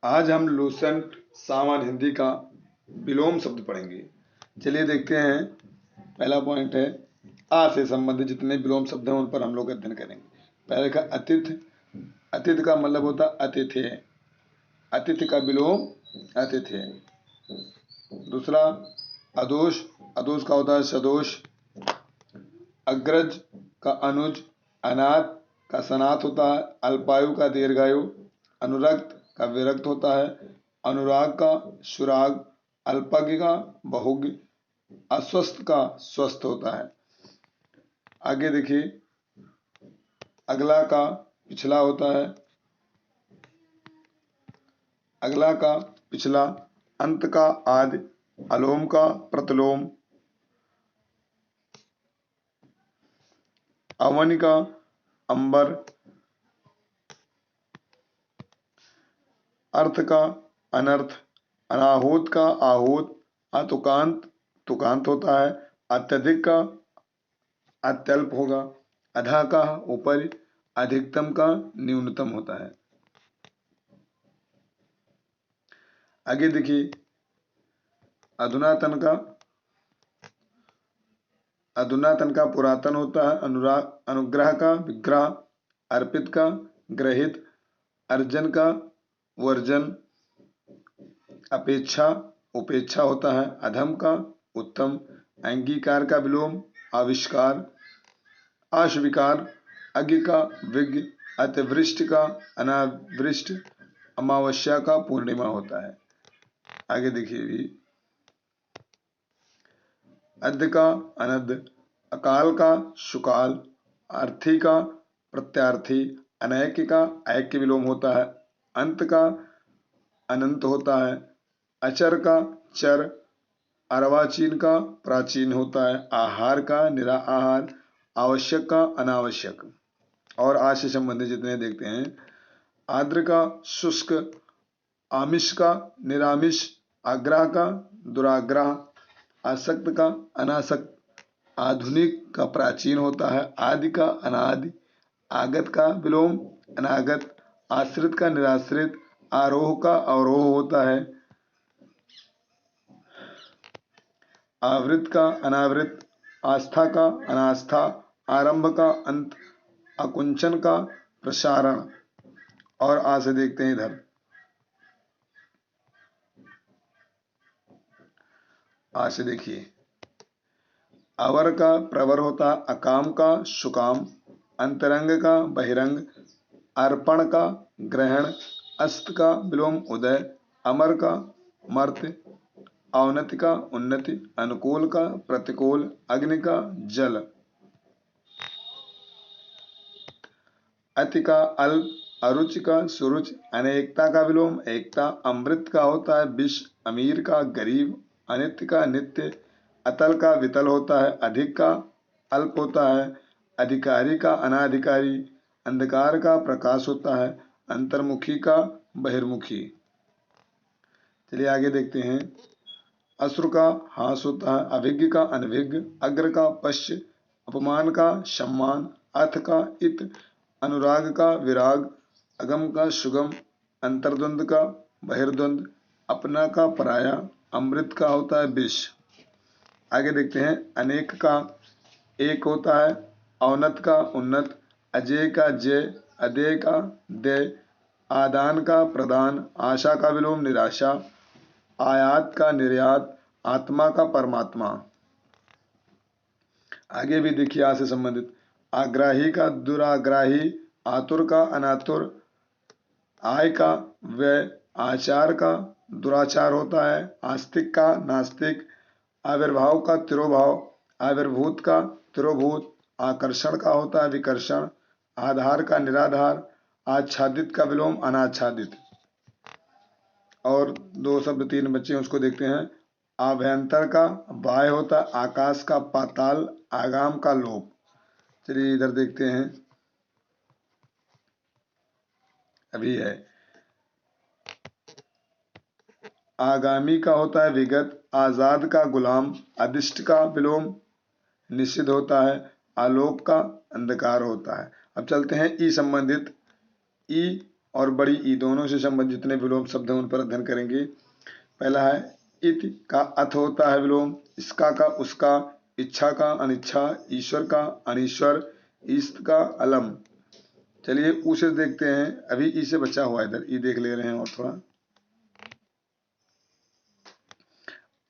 आज हम लूसेंट सामान्य हिंदी का विलोम शब्द पढ़ेंगे। चलिए देखते हैं। पहला पॉइंट है आ से संबंधित जितने विलोम शब्द हैं उन पर हम लोग अध्ययन करेंगे। पहले का अतिथि। अतिथि का मतलब होता है अतिथि है। अतिथि का विलोम अतिथि है। दूसरा अदोष। अदोष का होता है सदोष। अग्रज का अनुज। अनाथ का सनाथ होता है। अल्पायु का दीर्घायु। अनुरक्त का विरक्त होता है। अनुराग का सुराग। अल्पज्ञ का बहुज्ञ। अस्वस्थ का स्वस्थ होता है। आगे देखिए, अगला का पिछला होता है। अगला का पिछला। अंत का आदि। अलोम का प्रतिलोम। अवन का अंबर। अर्थ का अनर्थ। अनाहूत का आहूत। अतुकांत तुकांत होता है। अत्यधिक का अत्यल्प होगा। अधा का ऊपर। अधिकतम का न्यूनतम होता है। आगे देखिए, अधुनातन का। अधुनातन का पुरातन होता है। अनुराग अनुग्रह का विग्रह। अर्पित का ग्रहित। अर्जन का वर्जन। अपेक्षा उपेक्षा होता है। अधम का उत्तम। अंगीकार का विलोम आविष्कार। अस्वीकार। अज्ञ का विज्ञ। अतिवृष्टि का अनावृष्ट। अमावस्या का पूर्णिमा होता है। आगे देखिए भी, अद्य का अनद्य। अकाल का सुकाल। अर्थी का प्रत्यार्थी। अनैक्य का ऐक्य विलोम होता है। अंत का अनंत होता है। अचर का चर। अर्वाचीन का प्राचीन होता है। आहार का निरा आहार। आवश्यक का अनावश्यक। और आज से संबंधित जितने देखते हैं, आर्द्र का शुष्क। आमिष का निरामिष। आग्रह का दुराग्रह। आसक्त का अनासक्त। आधुनिक का प्राचीन होता है। आदि का अनादि। आगत का विलोम अनागत। आश्रित का निराश्रित। आरोह का अवरोह होता है। आवृत का अनावृत। आस्था का अनास्था। आरंभ का अंत। अकुंचन का प्रसारण। और आज से देखते हैं इधर, आज से देखिए, अवर का प्रवर होता। अकाम का सुकाम। अंतरंग का बहिरंग। अर्पण का ग्रहण। अस्त का विलोम उदय। अमर का मर्त्य। अवनति का उन्नति। अनुकूल का प्रतिकूल। अग्नि का जल। अति का अल्प। अरुचि का सुरुचि। अनेकता का विलोम एकता। अमृत का होता है विष। अमीर का गरीब। अनित्य का नित्य। अतल का वितल होता है। अधिक का अल्प होता है। अधिकारी का अनाधिकारी। अंधकार का प्रकाश होता है। अंतर्मुखी का बहिर्मुखी। चलिए आगे देखते हैं। अश्रु का हास होता है। अभिज्ञ का अनभिज्ञ। अग्र का पश्य। अपमान का सम्मान। अथ का इत। अनुराग का विराग। अगम का सुगम। अंतर्द्वंद का बहिर्द्वंद। अपना का पराया। अमृत का होता है विष। आगे देखते हैं। अनेक का एक होता है। अवनत का उन्नत। अजय का जय। अदेय का दय। आदान का प्रदान। आशा का विलोम निराशा। आयात का निर्यात। आत्मा का परमात्मा। आगे भी देखिए आज से संबंधित, आग्राही का दुराग्राही। आतुर का अनातुर। आय का व्यय। आचार का दुराचार होता है। आस्तिक का नास्तिक। आविर्भाव का तिरोभाव। आविर्भूत का तिरोभूत। आकर्षण का होता है विकर्षण। आधार का निराधार। आच्छादित का विलोम अनाच्छादित। और दो शब्द तीन बच्चे उसको देखते हैं। आभ्यंतर का बाह्य होता है। आकाश का पाताल। आगाम का लोप। चलिए इधर देखते हैं, अभी है। आगामी का होता है विगत। आजाद का गुलाम। अदिष्ट का विलोम निषिद्ध होता है। आलोक का अंधकार होता है। अब चलते हैं ई संबंधित। ई और बड़ी ई दोनों से संबंधित जितने विलोम शब्द हैं उन पर अध्ययन करेंगे। पहला है इत का अथ होता है विलोम, इसका का उसका, इच्छा का अनिच्छा, ईश्वर का अनीश्वर, ईस्त का अलम। चलिए ऊ से देखते हैं, अभी ई से बचा हुआ इधर, ई देख ले रहे हैं और थोड़ा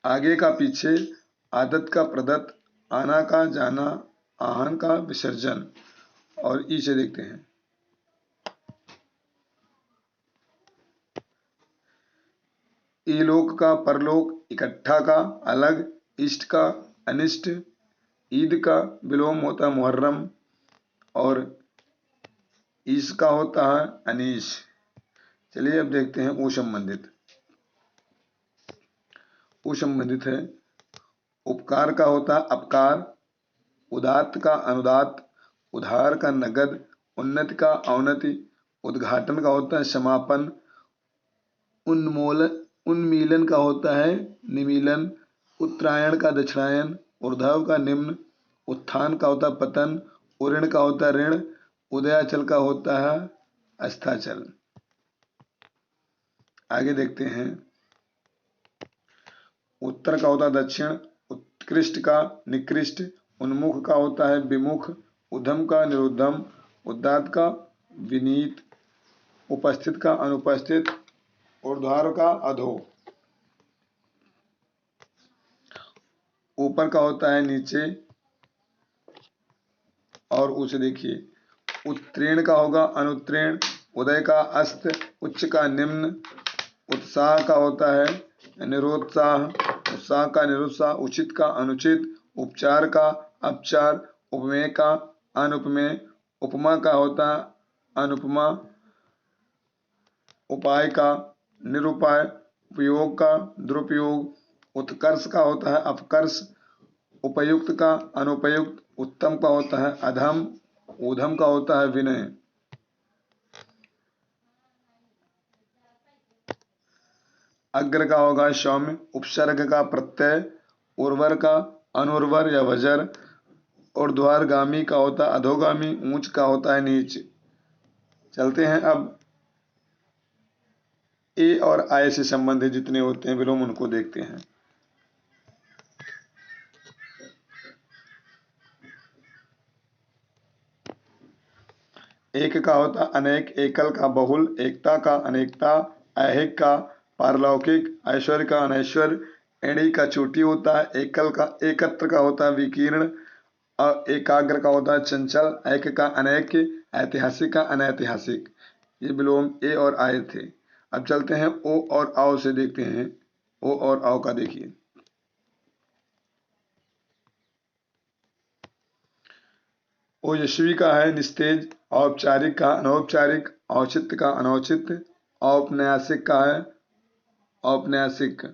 आगे का पीछे, आदत का प्रदत्त, आना का जाना, आहन का विसर्जन। और ई से देखते हैं इलोक का परलोक, इकट्ठा का अलग, इष्ट का अनिष्ट, ईद का विलोम होता है मुहर्रम और ईश का होता है अनीश। चलिए अब देखते हैं ऊ संबंधित। ऊ संबंधित है उपकार का होता है अपकार, उदात्त का अनुदात, उधार का नगद, उन्नति का अवनति, उद्घाटन का होता है समापन, उन्मीलन का होता है निमीलन, उत्तरायण का दक्षिणायन, ऊर्ध्व का निम्न, उत्थान का होता है पतन, उऋण का होता है ऋण, उदयाचल का होता है अस्ताचल। आगे देखते हैं उत्तर का होता है दक्षिण, उत्कृष्ट का निकृष्ट, उन्मुख का होता है विमुख, उद्धम का निरुद्धम, उदात्त का विनीत, उपस्थित का अनुपस्थित, ऊर्ध्वाधर का अधो। ऊपर का होता है नीचे और उसे देखिए उत्तीर्ण का होगा अनुत्तीर्ण, उदय का अस्त, उच्च का निम्न, उत्साह का होता है निरुत्साह, उत्साह का निरुत्साह, उचित का अनुचित, उपचार का अपचार, उपमेय का अनुपमेय, उपमा का होता है अनुपमा, उपाय का निरुपाय, उपयोग का दुरुपयोग, उत्कर्ष का होता है अपकर्ष, उपयुक्त का अनुपयुक्त, उत्तम का होता है अधम, ऊधम का होता है विनय। अग्र का होगा सौम्य, उपसर्ग का प्रत्यय, उर्वर का अनुर्वर या वजर, ऊर्ध्वगामी का होता है अधोगामी, ऊंच का होता है नीच। चलते हैं अब ए और आय से संबंधित जितने होते हैं विलोम उनको देखते हैं। एक का होता अनेक, एकल का बहुल, एकता का अनेकता, ऐहिक का पारलौकिक, ऐश्वर्य का अनैश्वर्य, एड़ी का चोटी होता है, एकल का एकत्र का होता है विकीर्ण, और एकाग्र का होता है चंचल, ऐक का अनेक, ऐतिहासिक का अनैतिहासिक। ये विलोम ए और आय थे। अब चलते हैं ओ और आओ से देखते हैं। ओ और आओ का देखिए ओजस्वी का है निस्तेज, औपचारिक का अनौपचारिक, औचित्य का अनौचित्य, औपन्यासिक का है औपन्यासिक,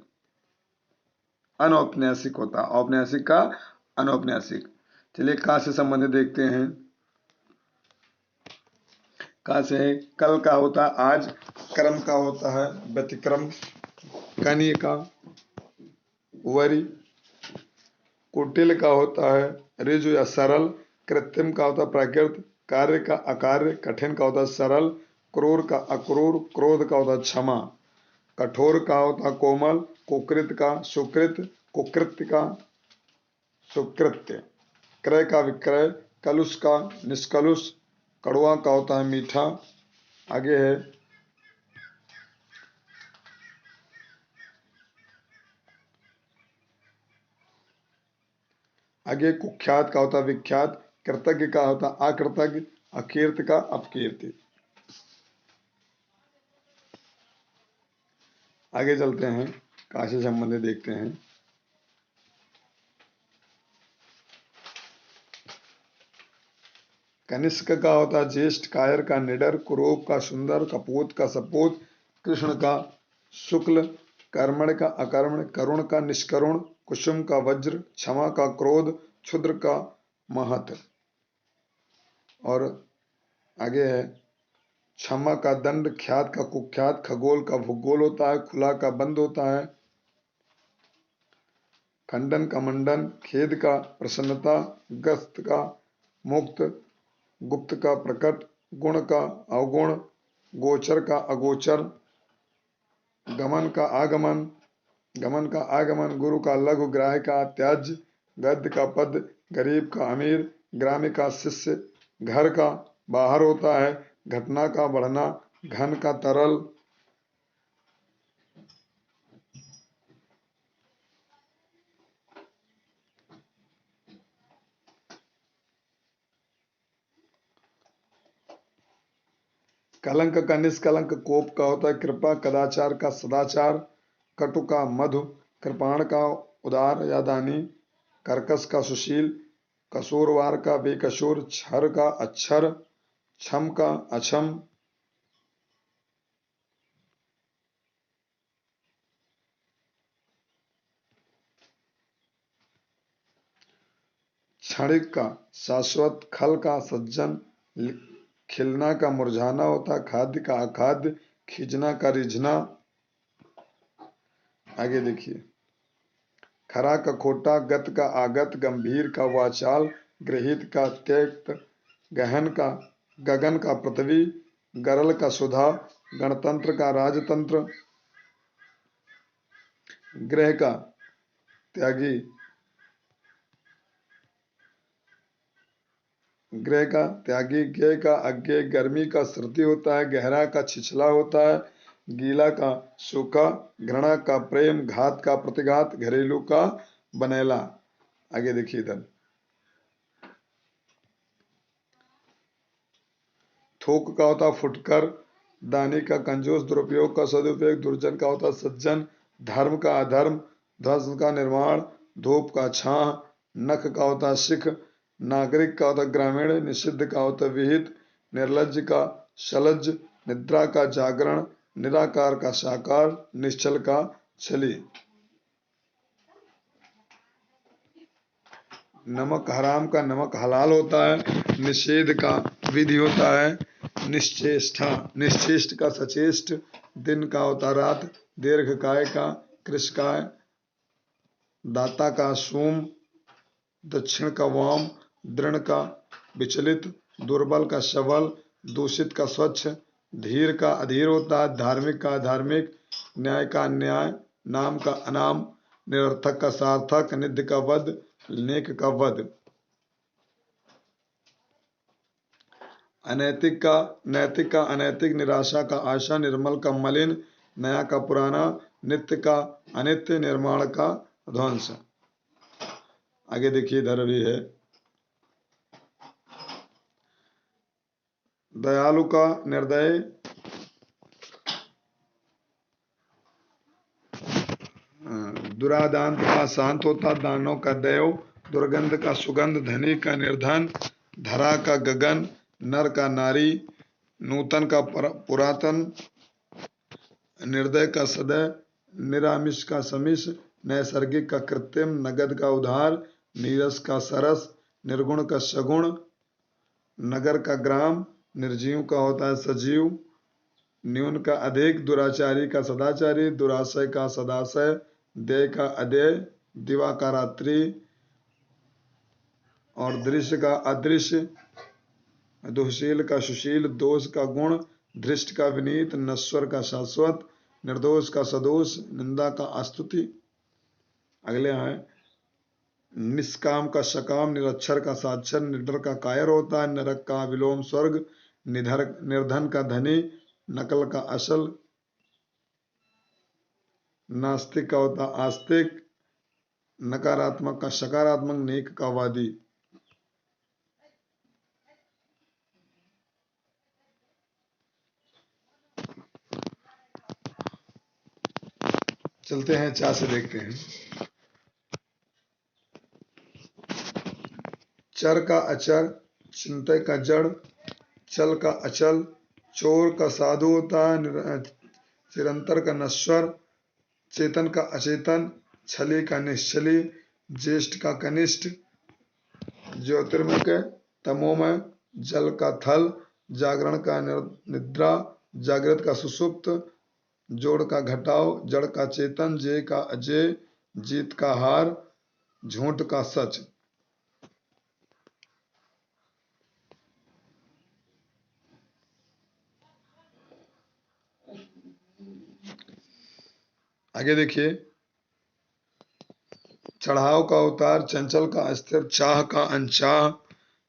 अनौपन्यासिक होता है औपन्यासिक का अनौपन्यासिक। चलिए का से संबंधित देखते हैं। का से है कल का होता है आज, क्रम का होता है व्यतिक्रम, कन्य का वरी, कुटिल का होता है ऋजु या सरल, कृत्रिम का होता है प्राकृत, कार्य का अकार्य, कठिन का होता है सरल, क्रूर का अक्रूर, क्रोध का होता है क्षमा, कठोर का होता है कोमल, कुकृत का सुकृत, कुकृत्य का सुकृत्य, क्रय का विक्रय, कलुष का निष्कलुष, कड़वा का होता है मीठा। आगे है कुख्यात का होता है विख्यात, कृतज्ञ का होता है अकृतज्ञ, अकीर्ति का अपकीर्ति। आगे चलते हैं का से संबंधित देखते हैं। कनिष्क का होता है ज्येष्ठ, कायर का निडर, कुरूप का सुंदर, कपूत का सपूत, कृष्ण का शुक्ल, कर्मण का अकर्मण, करुण का निष्करुण, कुसुम का वज्र, क्षमा का क्रोध, क्षुद्र का महत। और आगे है क्षमा का दंड, ख्यात का कुख्यात, खगोल का भूगोल होता है, खुला का बंद होता है, खंडन का मंडन, खेद का प्रसन्नता, ग्रस्त का मुक्त, गुप्त का प्रकट, गुण का अवगुण, गोचर का अगोचर, गमन का आगमन, गमन का आगमन, गुरु का लघु, ग्राह्य का त्याज्य, गद्य का पद, गरीब का अमीर, ग्राम्य का शिष्य, घर का बाहर होता है, घटना का बढ़ना, घन का तरल, कलंक का निष्कलंक, कोप का होता है कृपा, कदाचार का सदाचार, कटु का मधु, कृपाण का उदार या दानी, कर्कश का सुशील, कसूरवार का बेकसूर, क्षर का अक्षर, छम का अछम, क्षणिक का शाश्वत, खल का सज्जन, खिलना का मुरझाना होता है, खाद्य का अखाद्य, खींचना का रिझना। आगे देखिए, खरा का खोटा, गत का आगत, गंभीर का वाचाल, गृहित का त्यक्त, गहन का गगन का पृथ्वी, गरल का सुधा, गणतंत्र का राजतंत्र, ग्रह का त्यागी, ग्रह का त्यागी, ज्ञ का अज्ञे, गर्मी का सर्दी होता है, गहरा का छिछला होता है, गीला का सूखा, घृणा का प्रेम, घात का प्रतिघात, घरेलू का बनेला। आगे देखिए इधर, थोक का होता फुटकर, दानी का कंजूस, दुरुपयोग का सदुपयोग, दुर्जन का होता सज्जन, धर्म का अधर्म, ध्वंस का निर्माण, धूप का छाह, नख का होता सिख, नागरिक का होता ग्रामीण, निषिद्ध का होता विहित, निर्लज्ज का शलज्ज, निद्रा का जागरण, निराकार का साकार, निश्चल का छली। नमक हराम का नमक हलाल होता है, निषेध का विधि होता है, निश्चेष्टा, निश्चेष्ट का सचेष्ट, दिन का होता रात, दीर्घकाय का कृशकाय, दाता का सोम, दक्षिण का वाम, दृढ़ का विचलित, दुर्बल का सबल, दूषित का स्वच्छ, धीर का अधीर होता है, धार्मिक का अधार्मिक, न्याय का अन्याय, नाम का अनाम, निरर्थक का सार्थक, निध का वध, नेक का वध, अनैतिक का नैतिक का अनैतिक, निराशा का आशा, निर्मल का मलिन, नया का पुराना, नित्य का अनित्य, निर्माण का ध्वंस। आगे देखिए इधर भी है, दयालु का निर्दय, दुरादांत का शांत होता, दानों का देव, दुर्गंध का सुगंध, धनी का निर्धन, धरा का गगन, नर का नारी, नूतन का पुरातन, निर्दय का सदय, निरामिष का समिष, नैसर्गिक का कृत्रिम, नगद का उधार, नीरस का सरस, निर्गुण का सगुण, नगर का ग्राम, निर्जीव का होता है सजीव, न्यून का अधिक, दुराचारी का सदाचारी, दुराशय का सदाशय, देय का अदेय, दिवा का रात्रि, और दृश्य का अदृश्य, दुशील का सुशील, दोष का गुण, धृष्ट का विनीत, नश्वर का शाश्वत, निर्दोष का सदोष, निंदा का अस्तुति। अगले आए, निष्काम का सकाम, निरक्षर का साक्षर, निडर का कायर होता है, नरक का विलोम स्वर्ग, निर्धन का धनी, नकल का असल, नास्तिक का होता आस्तिक, नकारात्मक का सकारात्मक, नेक का वादी। चलते हैं चार से देखते हैं, चर का अचर, चिंतय का जड़, चल का अचल, चोर का साधु होता है, चिरंतर का नश्वर, चेतन का अचेतन, छली का निश्चली, ज्येष्ठ का कनिष्ठ, ज्योतिर्मय तमोमय, जल का थल, जागरण का निद्रा, जागृत का सुसुप्त, जोड़ का घटाव, जड़ का चेतन, जय का अजय, जीत का हार, झूठ का सच। आगे देखिए, चढ़ाव का उतार, चंचल का अस्थिर, चाह का अनचाह,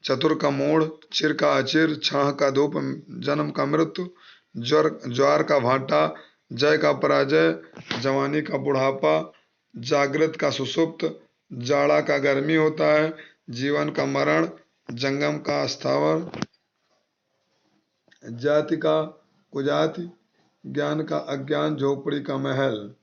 चतुर का मोड़, चिर का अचिर, छाह का धूप, जन्म का मृत्यु, ज्वार का भाटा, जय का पराजय, जवानी का बुढ़ापा, जागृत का सुसुप्त, जाड़ा का गर्मी होता है, जीवन का मरण, जंगम का स्थावर, जाति का कुजाति, ज्ञान का अज्ञान, झोपड़ी का महल।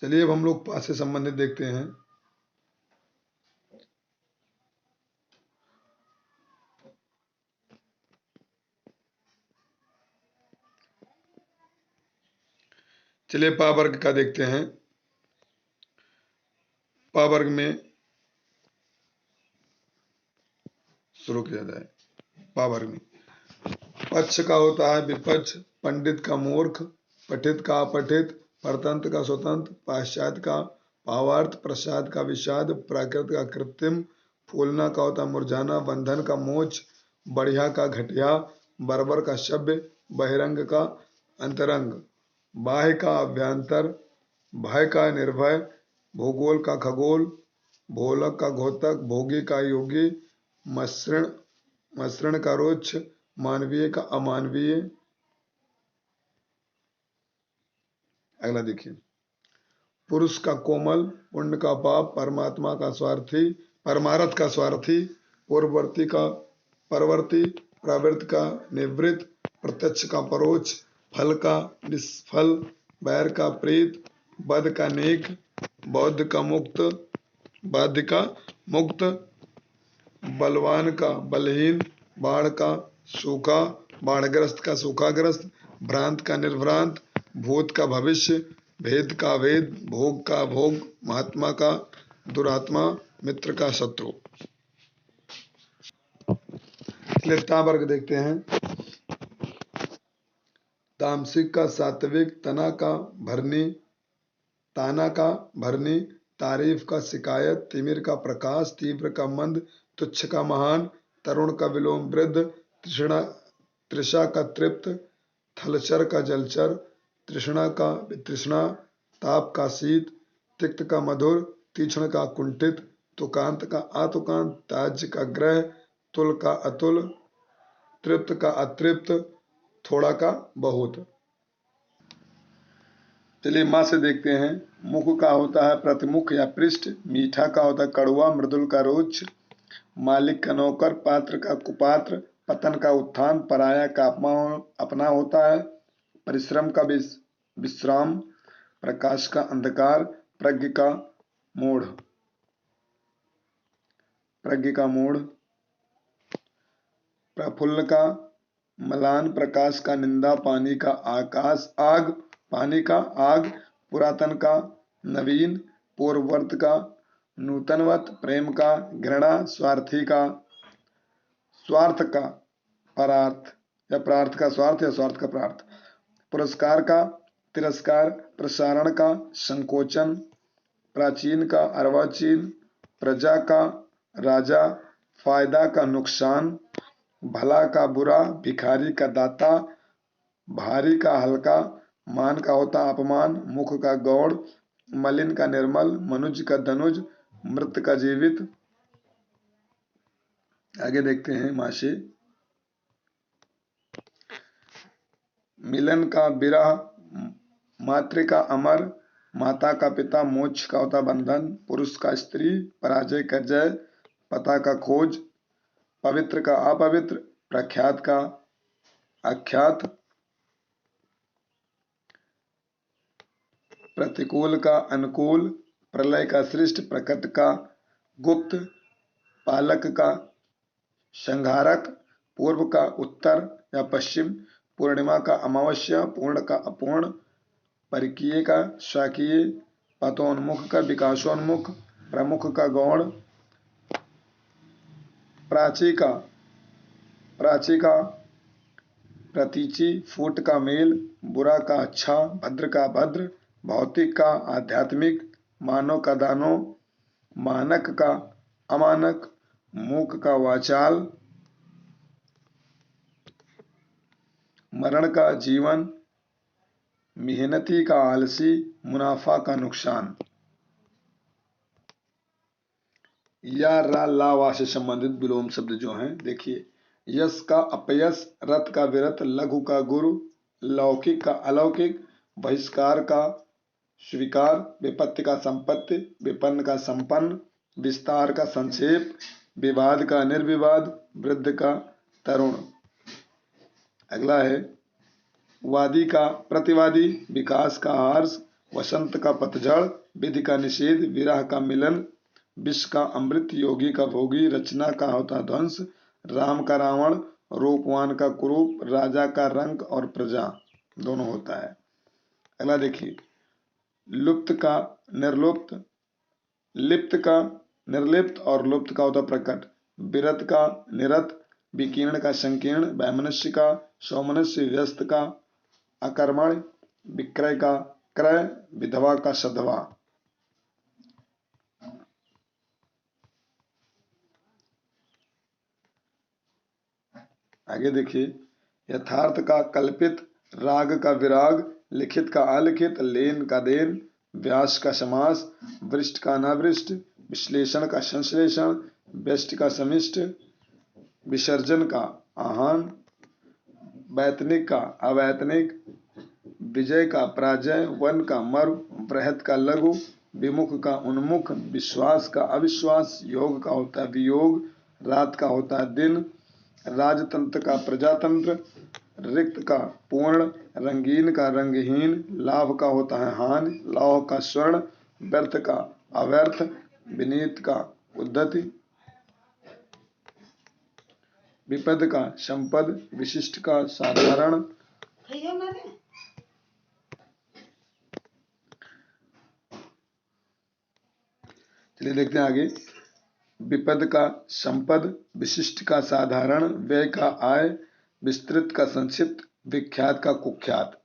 चलिए अब हम लोग पास से संबंधित देखते हैं। चलिए पा वर्ग का देखते हैं। पा वर्ग में शुरू किया जाए। पा वर्ग में पक्ष का होता है विपक्ष, पंडित का मूर्ख, पठित का अपठित, परतंत्र का स्वतंत्र, पाश्चात्य का भावार्थ, प्रसाद का विषाद, प्राकृत का कृत्रिम, फूलना का होता मुरझाना, बंधन का मोच, बढ़िया का घटिया, बर्बर का सभ्य, बहिरंग का अंतरंग, बाह्य का अभ्यंतर, भय का निर्भय, भूगोल का खगोल, भोलक का घोतक, भोगी का योगी, मसृण मसृण का रोक्ष, मानवीय का अमानवीय। अगला देखिए, पुरुष का कोमल, पुण्य का पाप, परमात्मा का स्वार्थी, परमारथ का स्वार्थी, पूर्ववर्ती का परवर्ती, प्रवृत्त का निवृत्त, प्रत्यक्ष का परोक्ष, फल का निष्फल, बैर का प्रीत, बद का नेक, बौद्ध का मुक्त, बाध्य का मुक्त, बलवान का बलहीन, बाढ़ का सूखा, बाढ़ग्रस्त का सूखाग्रस्त, भ्रांत का निर्भ्रांत, भूत का भविष्य, भेद का भेद, भोग का भोग, महात्मा का दुरात्मा, मित्र का शत्रु। लिप्ता वर्ग देखते हैं। तामसिक का सात्विक, तना का भरनी, ताना का भरनी, तारीफ का शिकायत, तिमिर का प्रकाश, तीव्र का मंद, तुच्छ का महान, तरुण का विलोम वृद्ध, तृषा का तृप्त, थलचर का जलचर, तृष्णा का वितृष्णा, ताप का शीत, तिक्त का मधुर, तीक्ष्ण का कुंठित, तुकांत का अतुकांत, त्याज्य का ग्रह, तुल का अतुल, तृप्त का अतृप्त, थोड़ा का बहुत। चलिए माँ से देखते हैं। मुख का होता है प्रतिमुख या पृष्ठ, मीठा का होता है कड़वा, मृदुल का रुक्ष, मालिक का नौकर, पात्र का कुपात्र, पतन का उत्थान, पराया का अपना होता है, परिश्रम का विश्राम, प्रकाश का अंधकार, प्रज्ञ का मूढ़, प्रज्ञ का मूढ़, प्रफुल्ल का मलान, प्रकाश का निंदा, पानी का आकाश आग, पानी का आग, पुरातन का नवीन, पूर्ववर्त का नूतनवत, प्रेम का घृणा, स्वार्थी का स्वार्थ का परार्थ या प्रार्थ का स्वार्थ या स्वार्थ का प्रार्थ, पुरस्कार का तिरस्कार, प्रसारण का संकोचन, प्राचीन का अर्वाचीन, प्रजा का राजा, फायदा का नुकसान, भला का बुरा, भिखारी का दाता, भारी का हल्का, मान का होता अपमान, मुख का गौड़, मलिन का निर्मल, मनुज का धनुज, मृत का जीवित। आगे देखते हैं माशे। मिलन का विरह, मातृ का अमर, माता का पिता, मोक्ष का होता बंधन, पुरुष का स्त्री, पराजय का जय, पता का खोज, पवित्र का अपवित्र, प्रख्यात का अख्यात, प्रतिकूल का अनुकूल, प्रलय का सृष्ट, प्रकट का गुप्त, पालक का संहारक, पूर्व का उत्तर या पश्चिम, पूर्णिमा का अमावस्या, पूर्ण का अपूर्ण, परिकीय का शाकीय, पतोन्मुख का विकासोन्मुख, प्रमुख का गौण, प्राची का प्रतीचि, फूट का मेल, बुरा का अच्छा, भद्र का भद्र, भौतिक का आध्यात्मिक, मानव का दानव, मानक का अमानक, मूक का वाचाल, मरण का जीवन, मेहनती का आलसी, मुनाफा का नुकसान। या रा लावा से संबंधित विलोम शब्द जो हैं देखिए, यश का अपयश, रथ का विरत, लघु का गुरु, लौकिक का अलौकिक, बहिष्कार का स्वीकार, विपत्ति का संपत्ति, विपन्न का संपन्न, विस्तार का संक्षेप, विवाद का निर्विवाद, वृद्ध का तरुण। अगला है वादी का प्रतिवादी, विकास का हर्ष, वसंत का पतझड़, विधि का निषेध, विरह का मिलन, विष का अमृत, योगी का भोगी, रचना का होता ध्वंस, राम का रावण, रूपवान का कुरूप, राजा का रंक और प्रजा दोनों होता है। अगला देखिए, लुप्त का निर्लुप्त, लिप्त का निर्लिप्त और लुप्त का होता प्रकट, विरत का निरत, विकीर्ण का संकीर्ण, वैमनस्य का सौमनस्य, व्यस्त का अकर्मण, विक्रय का क्रय, विधवा का सधवा। आगे देखिए, यथार्थ का कल्पित, राग का विराग, लिखित का अलिखित, लेन का देन, व्यास का समास, वृष्ट का अनावृष्ट, विश्लेषण का संश्लेषण, व्यष्टि का समिष्ट, विसर्जन का आहान, वैतनिक का अवैतनिक, विजय का पराजय, वन का मर्व, बृहत का लघु, विमुख का उन्मुख, विश्वास का अविश्वास, योग का होता है वियोग, रात का होता है दिन, राजतंत्र का प्रजातंत्र, रिक्त का पूर्ण, रंगीन का रंगहीन, लाभ का होता है हानि, लौह का स्वर्ण, व्यर्थ का अव्यर्थ, विनीत का उद्धति, विपद का संपद, विशिष्ट का साधारण। चलिए देखते हैं आगे, विपद का संपद, विशिष्ट का साधारण, व्यय का आय, विस्तृत का संक्षिप्त, विख्यात का कुख्यात।